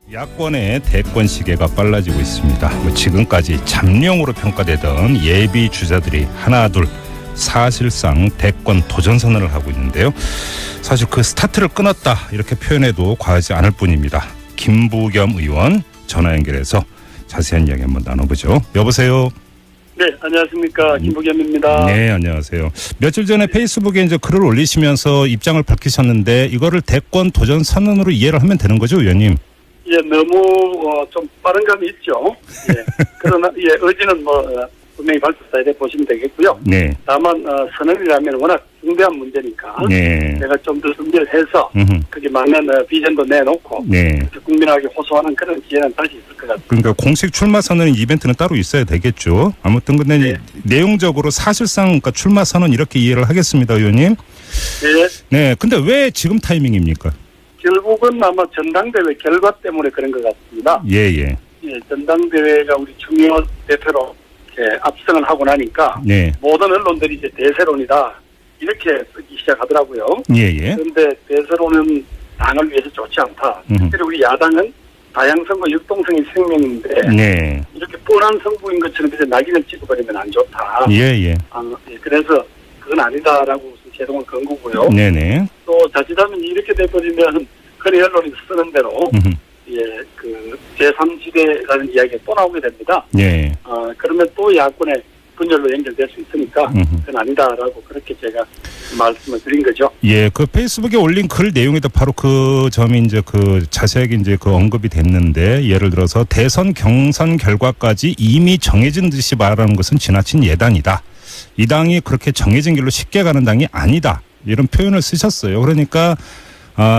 야권의 대권 시계가 빨라지고 있습니다. 지금까지 잠룡으로 평가되던 예비 주자들이 하나둘 사실상 대권 도전 선언을 하고 있는데요. 사실 그 스타트를 끊었다 이렇게 표현해도 과하지 않을 뿐입니다. 김부겸 의원 전화 연결해서 자세한 이야기 한번 나눠보죠. 여보세요. 네, 안녕하십니까. 김부겸입니다. 네, 안녕하세요. 며칠 전에 페이스북에 이제 글을 올리시면서 입장을 밝히셨는데 이거를 대권 도전 선언으로 이해를 하면 되는 거죠, 의원님? 예, 너무 좀 빠른 감이 있죠. 예. 그러나 의지는 분명히 밝혔다 이렇게 보시면 되겠고요. 네. 다만 선언이라면 워낙 중대한 문제니까 네. 내가 좀 더 준비를 해서 그게 맞는 비전도 내놓고 네. 국민에게 호소하는 그런 기회는 다시 있을 것 같습니다. 그러니까 공식 출마 선언 이벤트는 따로 있어야 되겠죠. 아무튼 근데 네. 내용적으로 사실상 그러니까 출마 선언 이렇게 이해를 하겠습니다, 의원님. 네. 네. 근데 왜 지금 타이밍입니까? 결국은 아마 전당대회 결과 때문에 그런 것 같습니다. 예. 예, 전당대회가 우리 중요 대표로 압승을 하고 나니까 네. 모든 언론들이 이제 대세론이다 이렇게 쓰기 시작하더라고요. 예. 그런데 대세론은 당을 위해서 좋지 않다. 특히 우리 야당은 다양성과 융통성이 생명인데 네. 이렇게 뻔한 성부인 것처럼 이제 낙인을 찍어버리면 안 좋다. 예. 그래서 그건 아니다라고 제동을 건 거고요. 네네. 또 자칫하면 이렇게 돼버리면 흔히 언론이 쓰는 대로 그 제3지대라는 이야기가 또 나오게 됩니다. 예. 그러면 또 야권의 분열로 연결될 수 있으니까 그건 아니다라고 그렇게 제가 말씀을 드린 거죠. 예, 그 페이스북에 올린 글 내용에도 바로 그 점이 이제 그 자세하게 이제 그 언급이 됐는데 예를 들어서 대선 경선 결과까지 이미 정해진 듯이 말하는 것은 지나친 예단이다. 이 당이 그렇게 정해진 길로 쉽게 가는 당이 아니다. 이런 표현을 쓰셨어요. 그러니까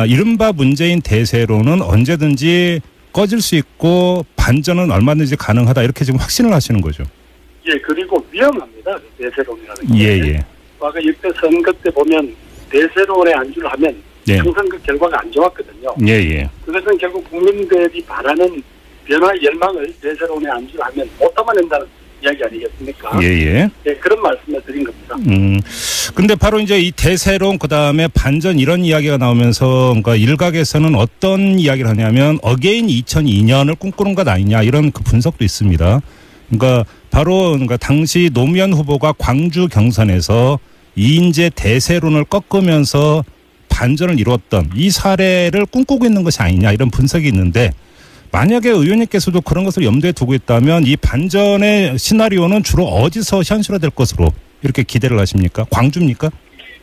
이른바 문재인 대세로는 언제든지 꺼질 수 있고 반전은 얼마든지 가능하다. 이렇게 지금 확신을 하시는 거죠. 예, 그리고 위험합니다. 대세론이라는 게. 예. 아까 역대 선거 때 보면 대세론에 안주를 하면 항상 그 결과가 안 좋았거든요. 예. 그것은 결국 국민들이 바라는 변화 열망을 대세론에 안주를 하면 못 담아낸다는 이야기 아니겠습니까? 예. 네, 그런 말씀을 드린 겁니다. 근데 바로 이제 이 대세론 그다음에 반전 이런 이야기가 나오면서 그러니까 일각에서는 어떤 이야기를 하냐면 어게인 2002년을 꿈꾸는 것 아니냐 이런 그 분석도 있습니다. 그러니까 바로 당시 노무현 후보가 광주 경선에서 이인재 대세론을 꺾으면서 반전을 이루었던 이 사례를 꿈꾸고 있는 것이 아니냐 이런 분석이 있는데 만약에 의원님께서도 그런 것을 염두에 두고 있다면 이 반전의 시나리오는 주로 어디서 현실화될 것으로 이렇게 기대를 하십니까? 광주입니까?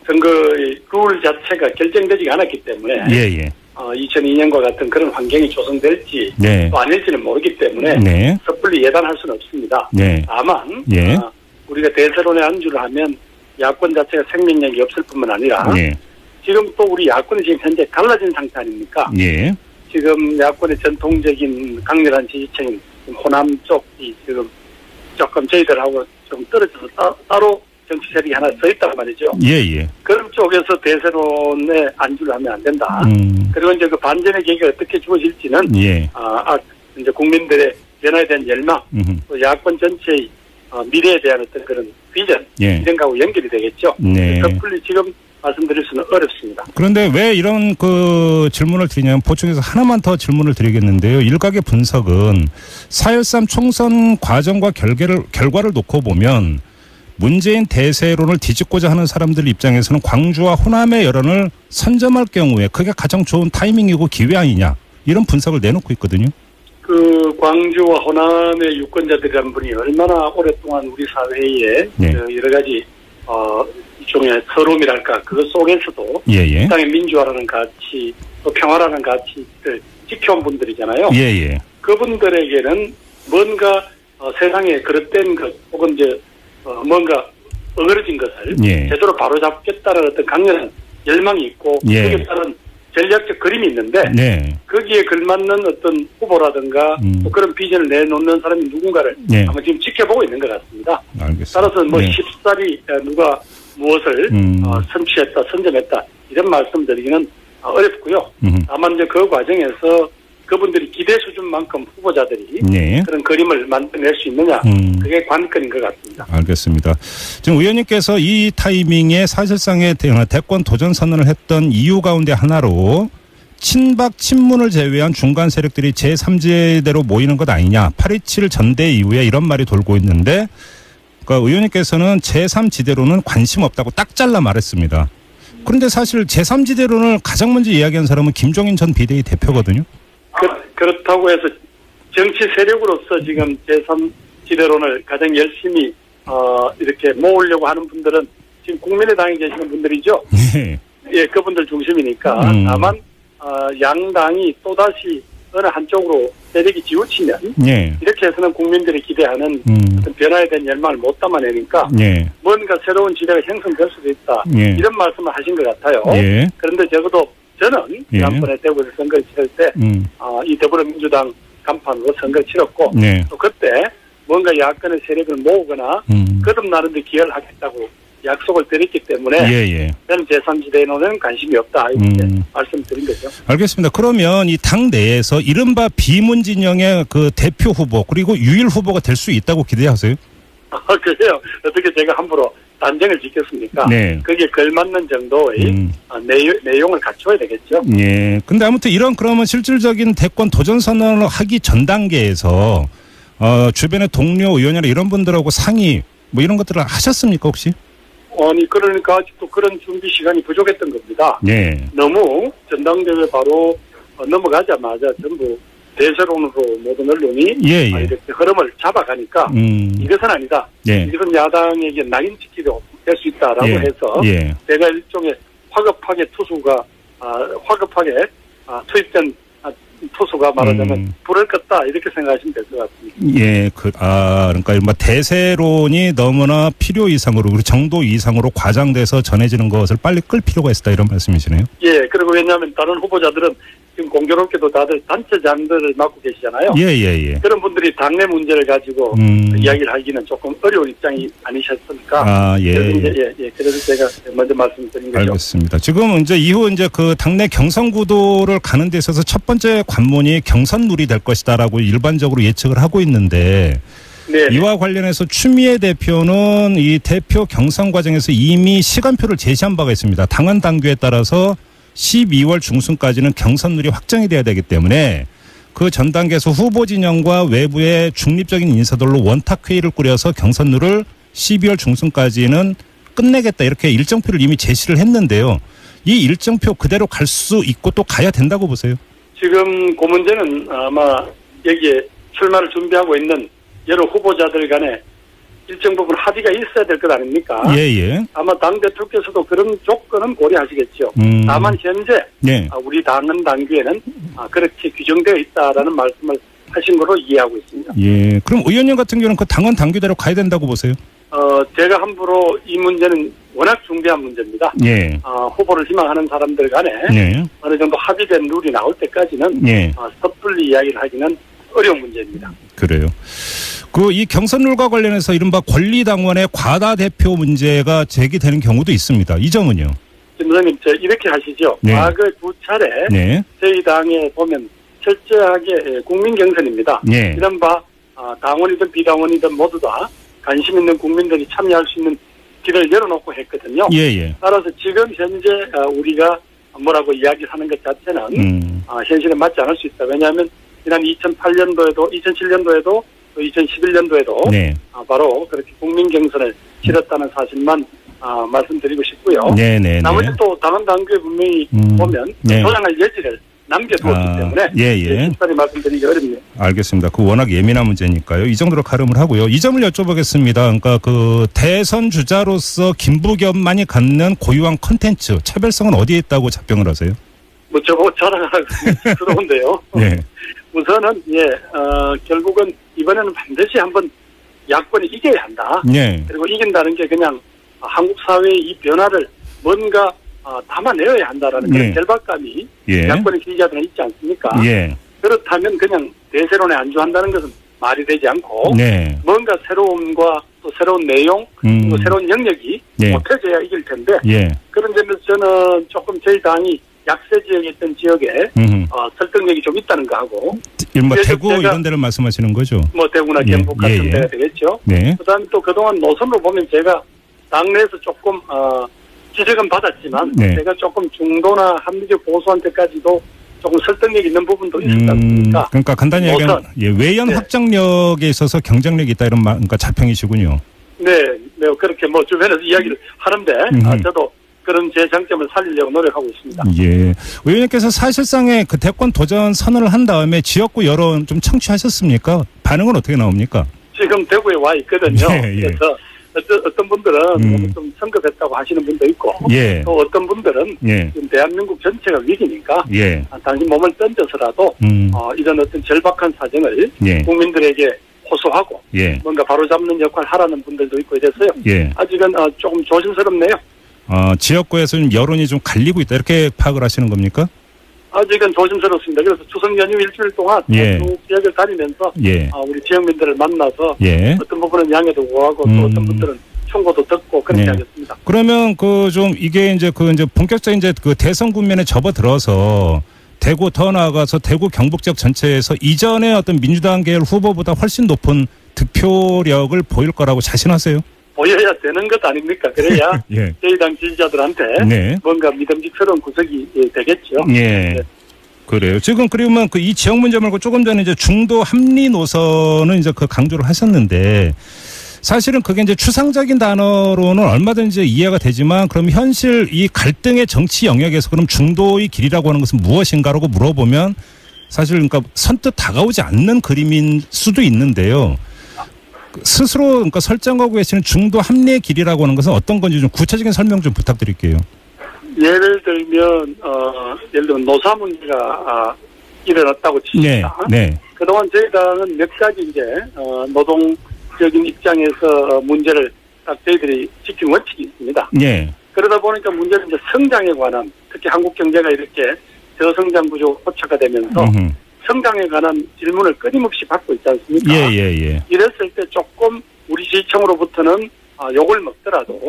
선거의 룰 자체가 결정되지 않았기 때문에 2002년과 같은 그런 환경이 조성될지 또 아닐지는 모르기 때문에 섣불리 예단할 수는 없습니다. 다만 우리가 대세론에 안주를 하면 야권 자체가 생명력이 없을 뿐만 아니라 지금 또 우리 야권이 지금 현재 갈라진 상태 아닙니까? 지금 야권의 전통적인 강렬한 지지층인 호남 쪽이 지금 조금 저희들하고 좀 떨어져서 따로 정치 세력이 하나 서 있단 말이죠. 그런 쪽에서 대세론에 안주를 하면 안 된다. 그리고 이제 그 반전의 계기가 어떻게 주어질지는 이제 국민들의 변화에 대한 열망, 또 야권 전체의 미래에 대한 어떤 그런 비전 이런 거하고 연결이 되겠죠. 섣불리 지금 말씀드릴 수는 어렵습니다. 그런데 왜 이런 그 질문을 드리냐면 보충해서 하나만 더 질문을 드리겠는데요. 일각의 분석은 4.13 총선 과정과 결과를 놓고 보면 문재인 대세론을 뒤집고자 하는 사람들 입장에서는 광주와 호남의 여론을 선점할 경우에 그게 가장 좋은 타이밍이고 기회 아니냐 이런 분석을 내놓고 있거든요. 그 광주와 호남의 유권자들이라는 분이 얼마나 오랫동안 우리 사회에 여러 가지 일종의 서름이랄까 그것 속에서도 이 땅의 민주화라는 가치 또 평화라는 가치를 지켜온 분들이잖아요. 그분들에게는 뭔가 세상에 그릇된 것 혹은 이제 뭔가 어그러진 것을 제대로 바로잡겠다는 어떤 강렬한 열망이 있고 거기에 따른 전략적 그림이 있는데 거기에 걸맞는 어떤 후보라든가 또 그런 비전을 내놓는 사람이 누군가를 아마 지금 지켜보고 있는 것 같습니다. 따라서 쉽사리 누가 무엇을 선취했다, 선점했다 이런 말씀드리기는 어렵고요. 다만 이제 그 과정에서 그분들이 기대 수준만큼 후보자들이 그런 그림을 만들어낼 수 있느냐 그게 관건인 것 같습니다. 알겠습니다. 지금 의원님께서 이 타이밍에 사실상의 대권 도전 선언을 했던 이유 가운데 하나로 친박 친문을 제외한 중간 세력들이 제3지대로 모이는 것 아니냐. 8.27 전대 이후에 이런 말이 돌고 있는데 그러니까 의원님께서는 제3지대로는 관심 없다고 딱 잘라 말했습니다. 그런데 사실 제3지대로는 가장 먼저 이야기한 사람은 김종인 전 비대위 대표거든요. 그렇다고 해서 정치 세력으로서 지금 제3지대론을 가장 열심히 이렇게 모으려고 하는 분들은 지금 국민의당에 계시는 분들이죠. 네. 예, 그분들 중심이니까. 다만 양당이 또다시 어느 한쪽으로 세력이 지우치면 네. 이렇게 해서는 국민들이 기대하는 어떤 변화에 대한 열망을 못 담아내니까 네. 뭔가 새로운 지대가 형성될 수도 있다. 네. 이런 말씀을 하신 것 같아요. 네. 그런데 적어도 저는 지난번에 대구에서 선거를 치를 때 이 더불어민주당 간판으로 선거를 치렀고 네. 또 그때 뭔가 야권의 세력을 모으거나 거듭나는 데 기여를 하겠다고 약속을 드렸기 때문에 저는 제3지대에는 관심이 없다 이렇게 말씀드린 거죠. 알겠습니다. 그러면 이 당 내에서 이른바 비문 진영의 그 대표 후보 그리고 유일 후보가 될 수 있다고 기대하세요? 그래요. 어떻게 제가 함부로 단정을 짓겠습니까? 네. 거기에 걸맞는 정도의 내용을 갖춰야 되겠죠. 예. 근데 아무튼 이런 그러면 실질적인 대권 도전 선언을 하기 전 단계에서 주변의 동료 의원이나 이런 분들하고 상의 뭐 이런 것들을 하셨습니까 혹시? 아니 그러니까 아직도 그런 준비 시간이 부족했던 겁니다. 네. 너무 전당대회 바로 넘어가자마자 전부 대세론으로 모든 언론이 이렇게 흐름을 잡아가니까 이것은 아니다. 이것은 야당에게 낙인찍기도 될 수 있다라고 해서 내가 일종의 화급하게 투입된 투수가 말하자면 불을 껐다 이렇게 생각하시면 될 것 같습니다. 예, 그러니까 대세론이 너무나 필요 이상으로 그리고 정도 이상으로 과장돼서 전해지는 것을 빨리 끌 필요가 있다 이런 말씀이시네요. 예, 그리고 왜냐하면 다른 후보자들은 지금 공교롭게도 다들 단체장들을 맡고 계시잖아요. 예. 그런 분들이 당내 문제를 가지고 이야기를 하기는 조금 어려운 입장이 아니셨습니까? 그래서 제가 먼저 말씀드린 거죠. 알겠습니다. 지금 이제 이후 이제 그 당내 경선 구도를 가는 데 있어서 첫 번째 관문이 경선룰이 될 것이다라고 일반적으로 예측을 하고 있는데 이와 관련해서 추미애 대표는 이 대표 경선 과정에서 이미 시간표를 제시한 바가 있습니다. 당헌 당규에 따라서 12월 중순까지는 경선룰이 확정이 돼야 되기 때문에 그 전 단계에서 후보 진영과 외부의 중립적인 인사들로 원탁회의를 꾸려서 경선룰을 12월 중순까지는 끝내겠다 이렇게 일정표를 이미 제시를 했는데요. 이 일정표 그대로 갈 수 있고 또 가야 된다고 보세요? 지금 그 문제는 아마 여기에 출마를 준비하고 있는 여러 후보자들 간에 일정 부분 합의가 있어야 될 것 아닙니까? 아마 당대표께서도 그런 조건은 고려하시겠죠. 다만 현재 우리 당헌 당규에는 그렇게 규정되어 있다라는 말씀을 하신 거로 이해하고 있습니다. 예. 그럼 의원님 같은 경우는 그 당헌 당규대로 가야 된다고 보세요? 제가 함부로 이 문제는 워낙 중대한 문제입니다. 후보를 희망하는 사람들 간에 어느 정도 합의된 룰이 나올 때까지는 섣불리 이야기를 하기는 어려운 문제입니다. 그래요. 이 경선룰과 관련해서 이른바 권리당원의 과다대표 문제가 제기되는 경우도 있습니다. 이 점은요? 김부장님, 이렇게 하시죠. 과거 두 차례 저희 당에 보면 철저하게 국민경선입니다. 이른바 당원이든 비당원이든 모두 다 관심 있는 국민들이 참여할 수 있는 길을 열어놓고 했거든요. 따라서 지금 현재 우리가 뭐라고 이야기하는 것 자체는 현실에 맞지 않을 수 있다. 왜냐하면 지난 2008년도에도 2007년도에도 또 2011년도에도 바로 그렇게 국민 경선을 치렀다는 사실만 말씀드리고 싶고요. 나머지 또 당헌 당규에 분명히 보면 조장할 여지를 남겨두었기 때문에 쉽사리 말씀드리기 어렵네요. 알겠습니다. 그 워낙 예민한 문제니까요. 이 정도로 가름을 하고요. 이 점을 여쭤보겠습니다. 그러니까 그 대선 주자로서 김부겸만이 갖는 고유한 콘텐츠 차별성은 어디에 있다고 자평을 하세요? 뭐 저거 자랑하기 부러운데요. 우선은 결국은 이번에는 반드시 한번 야권이 이겨야 한다. 그리고 이긴다는 게 그냥 한국 사회의 이 변화를 뭔가 담아내어야 한다라는 그런 결박감이 야권의 지지자들은 있지 않습니까? 그렇다면 그냥 대세론에 안주한다는 것은 말이 되지 않고 뭔가 새로움과 또 새로운 내용 그리고 새로운 영역이 못해져야 이길 텐데 그런 점에서 저는 조금 저희 당이 약세 지역에 있던 지역에 설득력이 좀 있다는 거 하고 뭐 대구 이런 데를 말씀하시는 거죠? 뭐 대구나 경북 같은 데가 되겠죠. 그다음에 또 그동안 노선으로 보면 제가 당내에서 조금 지적은 받았지만 제가 조금 중도나 합리적 보수한테까지도 조금 설득력 있는 부분도 있지 않습니까? 그러니까 간단히 얘기하면 외연 확장력에 있어서 경쟁력이 있다 이런 그러니까 자평이시군요. 네, 그렇게 뭐 주변에서 이야기를 하는데 저도 그런 제 장점을 살리려고 노력하고 있습니다. 예, 의원님께서 사실상의 그 대권 도전 선언을 한 다음에 지역구 여론 좀 청취하셨습니까? 반응은 어떻게 나옵니까? 지금 대구에 와 있거든요. 그래서 어떤 분들은 좀 성급했다고 하시는 분도 있고 또 어떤 분들은 지금 대한민국 전체가 위기니까 당신 몸을 던져서라도 이런 어떤 절박한 사정을 국민들에게 호소하고 뭔가 바로잡는 역할을 하라는 분들도 있고 이래서요. 아직은 조금 조심스럽네요. 지역구에서 좀 여론이 좀 갈리고 있다 이렇게 파악을 하시는 겁니까? 아직은 조심스럽습니다. 그래서 추석 연휴 일주일 동안 쭉 지역을 다니면서 우리 지역민들을 만나서 어떤 부분은 양해도 구하고 또 어떤 분들은 충고도 듣고 그렇게 하겠습니다. 그러면 그 좀 이게 이제 본격적인 이제 그 대선 국면에 접어들어서 대구 더 나아가서 대구 경북 지역 전체에서 이전의 어떤 민주당 계열 후보보다 훨씬 높은 득표력을 보일 거라고 자신하세요? 보여야 되는 것 아닙니까? 그래야 저희 당 지지자들한테 뭔가 믿음직스러운 구석이 되겠죠. 그래요. 지금 그러면 이 지역 문제 말고 조금 전에 이제 중도 합리 노선은 이제 그 강조를 하셨는데 사실은 그게 이제 추상적인 단어로는 얼마든지 이해가 되지만 그럼 현실 이 갈등의 정치 영역에서 그럼 중도의 길이라고 하는 것은 무엇인가라고 물어보면 사실 그러니까 선뜻 다가오지 않는 그림인 수도 있는데요. 스스로 그러니까 설정하고 계시는 중도 합리의 길이라고 하는 것은 어떤 건지 좀 구체적인 설명 좀 부탁드릴게요. 예를 들면 노사 문제가 일어났다고 칩니다. 그동안 저희 당은 몇 가지 이제 노동적인 입장에서 문제를 딱 저희들이 지킨 원칙이 있습니다. 그러다 보니까 문제는 이제 성장에 관한 특히 한국 경제가 이렇게 저성장 구조가 포착화 되면서 성장에 관한 질문을 끊임없이 받고 있지 않습니까? 이랬을 때 조금 우리 지지층으로부터는 욕을 먹더라도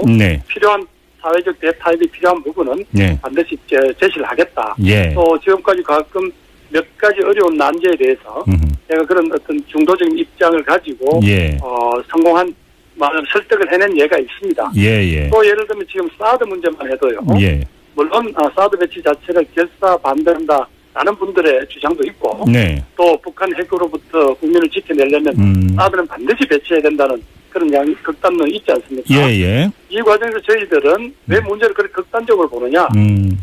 필요한 사회적 대타협이 필요한 부분은 반드시 제시를 하겠다. 또 지금까지 가끔 몇 가지 어려운 난제에 대해서 제가 그런 어떤 중도적인 입장을 가지고 성공한 많은 설득을 해낸 예가 있습니다. 또 예를 들면 지금 사드 문제만 해도요. 물론 사드 배치 자체를 결사 반대한다. 라는 분들의 주장도 있고 또 북한 핵으로부터 국민을 지켜내려면 사드는 반드시 배치해야 된다는 그런 극단론이 있지 않습니까? 이 과정에서 저희들은 왜 문제를 그렇게 극단적으로 보느냐.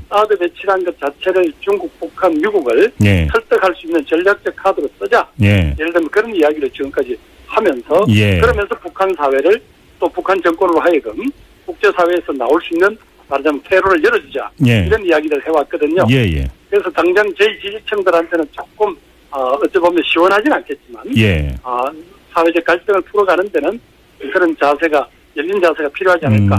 사드 배치라는 것 자체를 중국, 북한, 미국을 설득할 수 있는 전략적 카드로 쓰자. 예를 들면 그런 이야기를 지금까지 하면서 그러면서 북한 사회를 또 북한 정권으로 하여금 국제사회에서 나올 수 있는 말하자면 퇴로를 열어주자. 이런 이야기를 해왔거든요. 그래서 당장 저희 지지층들한테는 조금 어찌 보면 시원하진 않겠지만 사회적 갈등을 풀어가는 데는 그런 자세가 열린 자세가 필요하지 않을까.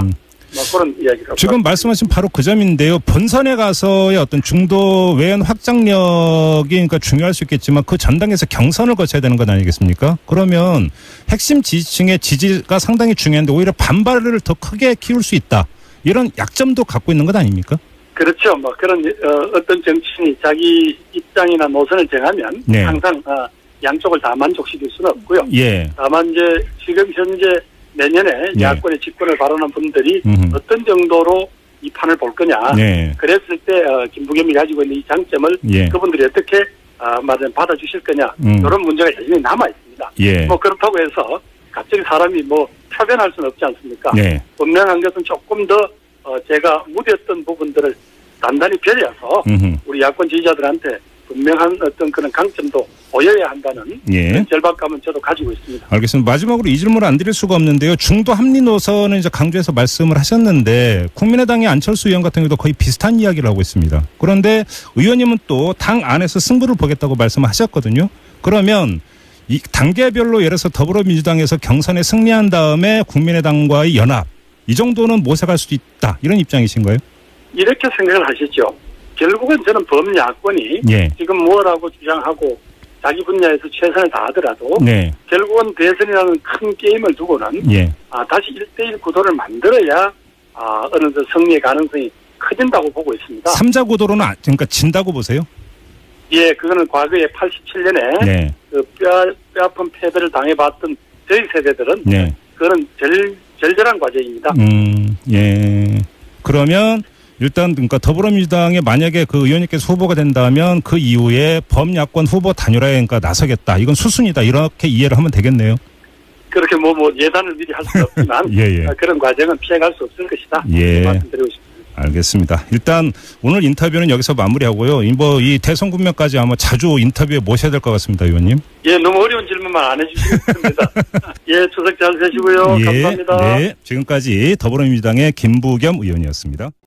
그런 이야기를 하고 지금 말씀하신 바로 그 점인데요. 본선에 가서의 어떤 중도 외연 확장력이 그러니까 중요할 수 있겠지만 그 전당에서 경선을 거쳐야 되는 것 아니겠습니까? 그러면 핵심 지지층의 지지가 상당히 중요한데 오히려 반발을 더 크게 키울 수 있다. 이런 약점도 갖고 있는 것 아닙니까? 그렇죠. 그런 어떤 정치인이 자기 입장이나 노선을 정하면 항상 양쪽을 다 만족시킬 수는 없고요. 다만 이제 지금 현재 내년에 야권의 집권을 바라는 분들이 어떤 정도로 이 판을 볼 거냐. 그랬을 때 김부겸이 가지고 있는 이 장점을 그분들이 어떻게 말하자면 받아주실 거냐. 이런 문제가 여전히 남아 있습니다. 그렇다고 해서 갑자기 사람이 표변할 수는 없지 않습니까? 분명한 것은 조금 더 제가 무디었던 부분들을 단단히 배려서 우리 야권 지지자들한테 분명한 어떤 그런 강점도 보여야 한다는 그런 절박감은 저도 가지고 있습니다. 알겠습니다. 마지막으로 이 질문을 안 드릴 수가 없는데요. 중도 합리 노선은 이제 강조해서 말씀을 하셨는데 국민의당의 안철수 의원 같은 경우도 거의 비슷한 이야기를 하고 있습니다. 그런데 의원님은 또 당 안에서 승부를 보겠다고 말씀하셨거든요. 그러면 이 단계별로 예를 들어서 더불어민주당에서 경선에 승리한 다음에 국민의당과의 연합 이 정도는 모색할 수도 있다. 이런 입장이신가요? 이렇게 생각을 하시죠. 결국은 저는 범야권이 지금 뭐라고 주장하고 자기 분야에서 최선을 다하더라도 결국은 대선이라는 큰 게임을 두고는 다시 1대1 구도를 만들어야 어느 정도 승리의 가능성이 커진다고 보고 있습니다. 3자 구도로는 그러니까 진다고 보세요? 그거는 과거에 87년에 그 뼈아픈 패배를 당해봤던 저희 세대들은 그런 절절한 과정입니다. 그러면 일단 그러니까 더불어민주당에 만약에 그 의원님께서 후보가 된다면 그 이후에 범야권 후보 단일화에 그러니까 나서겠다. 이건 수순이다. 이렇게 이해를 하면 되겠네요. 그렇게 뭐 예단을 미리 할 수는 없지만 예. 그런 과정은 피해갈 수 없을 것이다. 예. 말씀드리고 싶습니다. 알겠습니다. 일단 오늘 인터뷰는 여기서 마무리하고요. 뭐 이 대선 국면까지 아마 자주 인터뷰에 모셔야 될 것 같습니다, 의원님. 예, 너무 어려운 질문만 안 해주시겠습니다. 예, 추석 잘 되시고요. 예, 감사합니다. 네, 지금까지 더불어민주당의 김부겸 의원이었습니다.